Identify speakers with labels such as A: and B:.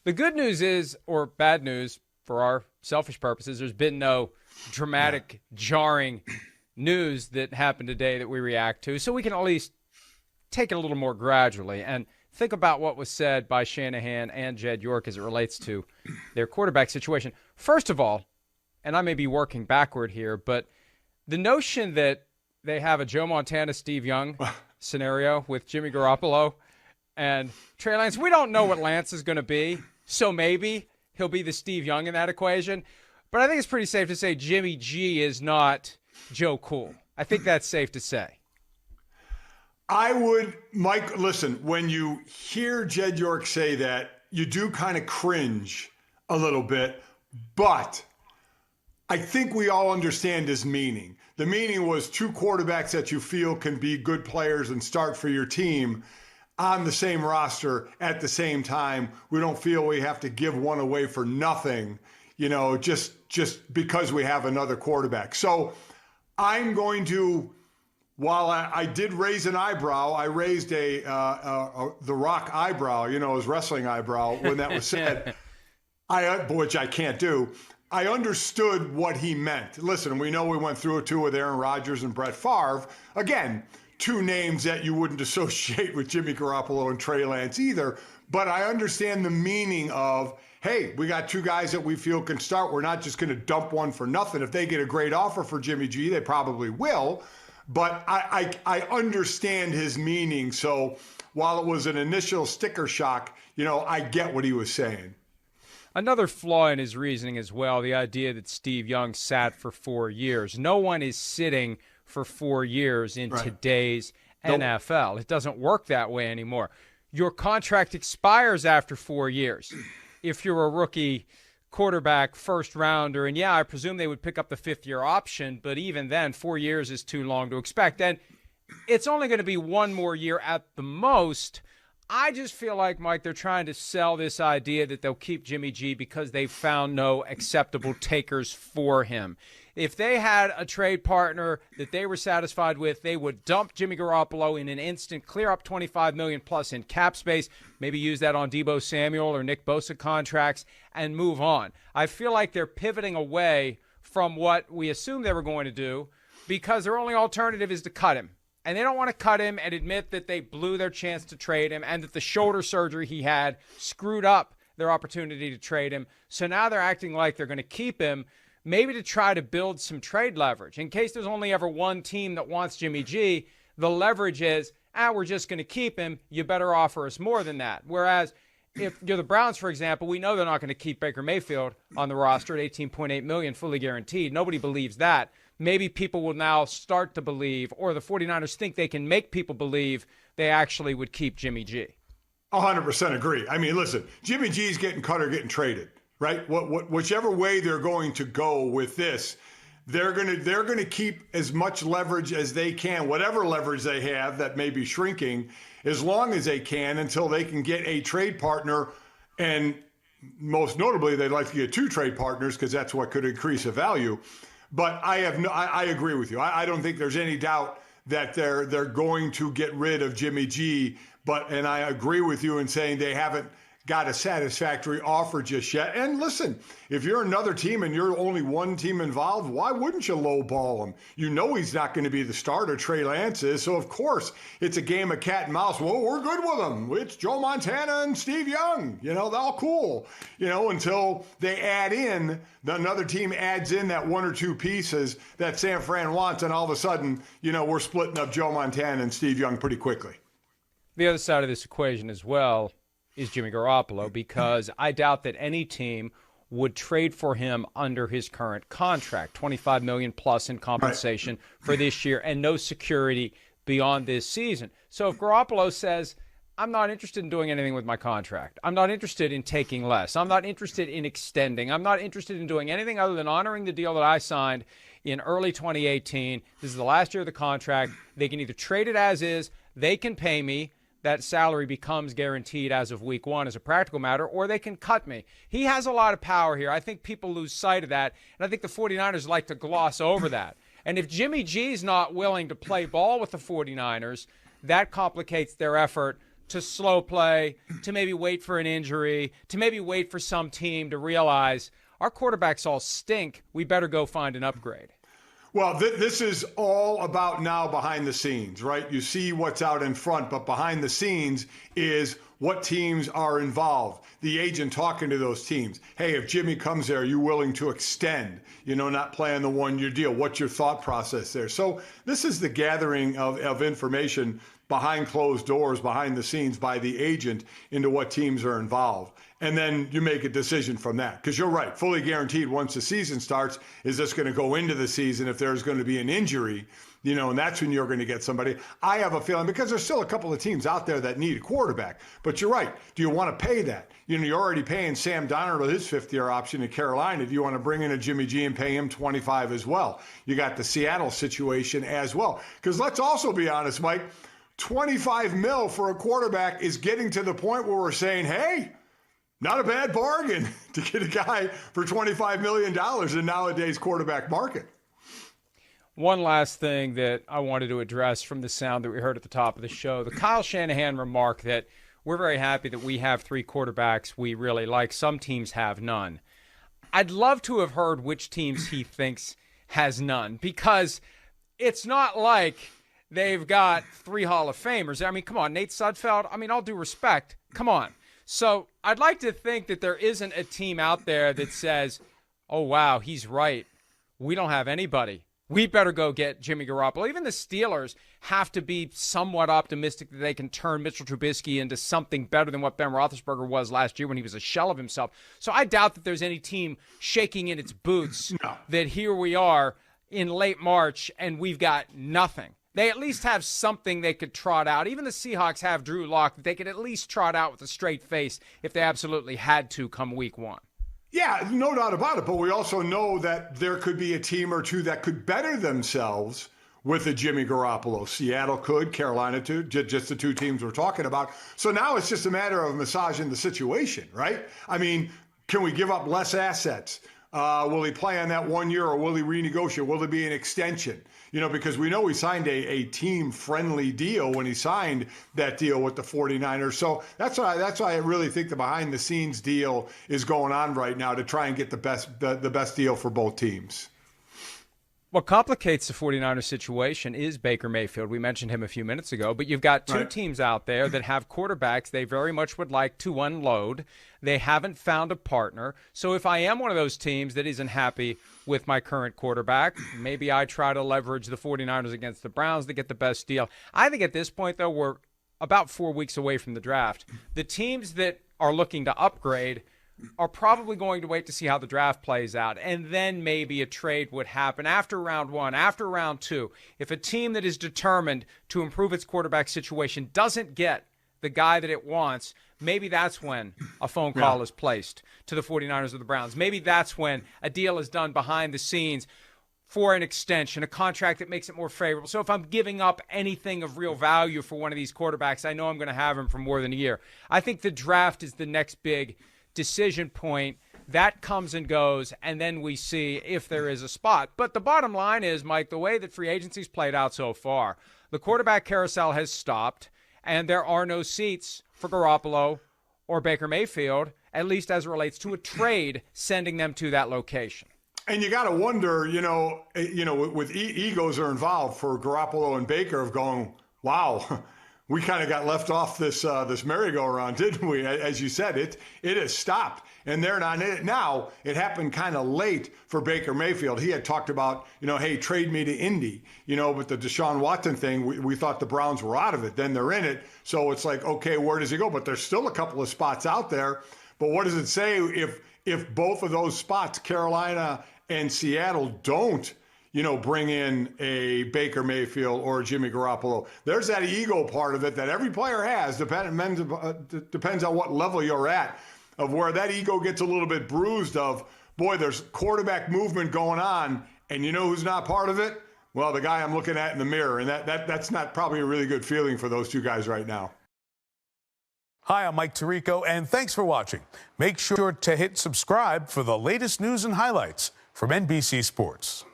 A: The good news is, or bad news for our selfish purposes, there's been no dramatic, jarring news that happened today that we react to. So we can at least take it a little more gradually and think about what was said by Shanahan and Jed York as it relates to their quarterback situation. First of all, and I may be working backward here, but the notion that they have a Joe Montana, Steve Young scenario with Jimmy Garoppolo and Trey Lance, we don't know what Lance is going to be, so maybe he'll be the Steve Young in that equation. But I think it's pretty safe to say Jimmy G is not Joe Cool. I think that's safe to say.
B: I would, Mike, listen, when you hear Jed York say that, you do kind of cringe a little bit, but I think we all understand his meaning. The meaning was two quarterbacks that you feel can be good players and start for your team on the same roster at the same time. We don't feel we have to give one away for nothing, just because we have another quarterback. So I'm going to, while I did raise an eyebrow, I raised the Rock eyebrow, his wrestling eyebrow when that was said, which I can't do. I understood what he meant. Listen, we know we went through it too with Aaron Rodgers and Brett Favre. Again, two names that you wouldn't associate with Jimmy Garoppolo and Trey Lance either. But I understand the meaning of, hey, we got two guys that we feel can start. We're not just going to dump one for nothing. If they get a great offer for Jimmy G, they probably will. But I understand his meaning. So while it was an initial sticker shock, I get what he was saying.
A: Another flaw in his reasoning as well, the idea that Steve Young sat for 4 years. No one is sitting for 4 years in today's NFL. It doesn't work that way anymore. Your contract expires after 4 years if you're a rookie quarterback, first rounder. And yeah, I presume they would pick up the fifth-year option, but even then, 4 years is too long to expect. And it's only going to be one more year at the most. I just feel like, Mike, they're trying to sell this idea that they'll keep Jimmy G because they've found no acceptable takers for him. If they had a trade partner that they were satisfied with, they would dump Jimmy Garoppolo in an instant, clear up $25 million plus in cap space, maybe use that on Deebo Samuel or Nick Bosa contracts, and move on. I feel like they're pivoting away from what we assumed they were going to do because their only alternative is to cut him. And they don't want to cut him and admit that they blew their chance to trade him and that the shoulder surgery he had screwed up their opportunity to trade him. So now they're acting like they're going to keep him, maybe to try to build some trade leverage. In case there's only ever one team that wants Jimmy G, the leverage is, we're just going to keep him. You better offer us more than that. Whereas if you're the Browns, for example, we know they're not going to keep Baker Mayfield on the roster at $18.8 million fully guaranteed. Nobody believes that. Maybe people will now start to believe, or the 49ers think they can make people believe they actually would keep Jimmy G.
B: 100% agree. I mean, listen, Jimmy G's getting cut or getting traded, right? Whichever way they're going to go with this, they're going to keep as much leverage as they can, whatever leverage they have that may be shrinking, as long as they can until they can get a trade partner. And most notably, they'd like to get two trade partners because that's what could increase the value. But I agree with you. I don't think there's any doubt that they're going to get rid of Jimmy G. And I agree with you in saying they haven't got a satisfactory offer just yet. And listen, if you're another team and you're only one team involved, why wouldn't you lowball him? You know he's not going to be the starter. Trey Lance is. So, of course, it's a game of cat and mouse. Well, we're good with them. It's Joe Montana and Steve Young. They're all cool, until they add in, another team adds in that one or two pieces that San Fran wants. And all of a sudden, we're splitting up Joe Montana and Steve Young pretty quickly.
A: The other side of this equation as well is Jimmy Garoppolo, because I doubt that any team would trade for him under his current contract, $25 million plus in compensation for this year and no security beyond this season. So if Garoppolo says, I'm not interested in doing anything with my contract, I'm not interested in taking less, I'm not interested in extending, I'm not interested in doing anything other than honoring the deal that I signed in early 2018, this is the last year of the contract, they can either trade it as is, they can pay me, that salary becomes guaranteed as of week one as a practical matter, or they can cut me. He has a lot of power here. I think people lose sight of that, and I think the 49ers like to gloss over that. And if Jimmy G's not willing to play ball with the 49ers, that complicates their effort to slow play, to maybe wait for an injury, to maybe wait for some team to realize our quarterbacks all stink, we better go find an upgrade?
B: Well, this is all about now behind the scenes, right? You see what's out in front, but behind the scenes is what teams are involved. The agent talking to those teams. Hey, if Jimmy comes there, are you willing to extend? Not playing the one-year deal. What's your thought process there? So this is the gathering of information behind closed doors, behind the scenes by the agent into what teams are involved. And then you make a decision from that. Because you're right, fully guaranteed once the season starts, is this going to go into the season if there's going to be an injury, and that's when you're going to get somebody. I have a feeling, because there's still a couple of teams out there that need a quarterback. But you're right. Do you want to pay that? You're already paying Sam Darnold his fifth-year option in Carolina. Do you want to bring in a Jimmy G and pay him $25 as well? You got the Seattle situation as well. Because let's also be honest, Mike, $25 million for a quarterback is getting to the point where we're saying, hey, not a bad bargain to get a guy for $25 million in nowadays quarterback market.
A: One last thing that I wanted to address from the sound that we heard at the top of the show, the Kyle Shanahan remark that we're very happy that we have three quarterbacks we really like. Some teams have none. I'd love to have heard which teams he thinks has none, because it's not like they've got three Hall of Famers. I mean, come on, Nate Sudfeld. I mean, all due respect. Come on. So I'd like to think that there isn't a team out there that says, oh, wow, he's right. We don't have anybody. We better go get Jimmy Garoppolo. Even the Steelers have to be somewhat optimistic that they can turn Mitchell Trubisky into something better than what Ben Roethlisberger was last year when he was a shell of himself. So I doubt that there's any team shaking in its boots that here we are in late March and we've got nothing. They at least have something they could trot out. Even the Seahawks have Drew Lock that they could at least trot out with a straight face if they absolutely had to come week one.
B: Yeah, no doubt about it. But we also know that there could be a team or two that could better themselves with a Jimmy Garoppolo. Seattle could, Carolina too, just the two teams we're talking about. So now it's just a matter of massaging the situation, right? I mean, can we give up less assets? Will he play on that 1 year, or will he renegotiate? Will there be an extension? Because we know he signed a team-friendly deal when he signed that deal with the 49ers. So that's why I really think the behind-the-scenes deal is going on right now to try and get the best deal for both teams.
A: What complicates the 49ers situation is Baker Mayfield. We mentioned him a few minutes ago, but you've got two teams out there that have quarterbacks they very much would like to unload. They haven't found a partner. So if I am one of those teams that isn't happy with my current quarterback, maybe I try to leverage the 49ers against the Browns to get the best deal. I think at this point, though, we're about 4 weeks away from the draft. The teams that are looking to upgrade are probably going to wait to see how the draft plays out, and then maybe a trade would happen after round one, after round two. If a team that is determined to improve its quarterback situation doesn't get the guy that it wants, maybe that's when a phone call is placed to the 49ers or the Browns. Maybe that's when a deal is done behind the scenes for an extension, a contract that makes it more favorable. So if I'm giving up anything of real value for one of these quarterbacks, I know I'm going to have him for more than a year. I think the draft is the next big decision point. That comes and goes, and then we see if there is a spot. But the bottom line is, Mike, the way that free agency's played out so far, the quarterback carousel has stopped, and there are no seats for Garoppolo or Baker Mayfield, at least as it relates to a trade sending them to that location.
B: And you got to wonder, with egos are involved for Garoppolo and Baker of going, wow, we kind of got left off this merry-go-round, didn't we? As you said, it has stopped, and they're not in it now. It happened kind of late for Baker Mayfield. He had talked about, hey, trade me to Indy, but the Deshaun Watson thing, we thought the Browns were out of it. Then they're in it, so it's like, okay, where does he go? But there's still a couple of spots out there. But what does it say if both of those spots, Carolina and Seattle, don't bring in a Baker Mayfield or a Jimmy Garoppolo? There's that ego part of it that every player has, depends on what level you're at, of where that ego gets a little bit bruised of, boy, there's quarterback movement going on, and you know who's not part of it? Well, the guy I'm looking at in the mirror, and that's not probably a really good feeling for those two guys right now.
C: Hi, I'm Mike Tirico, and thanks for watching. Make sure to hit subscribe for the latest news and highlights from NBC Sports.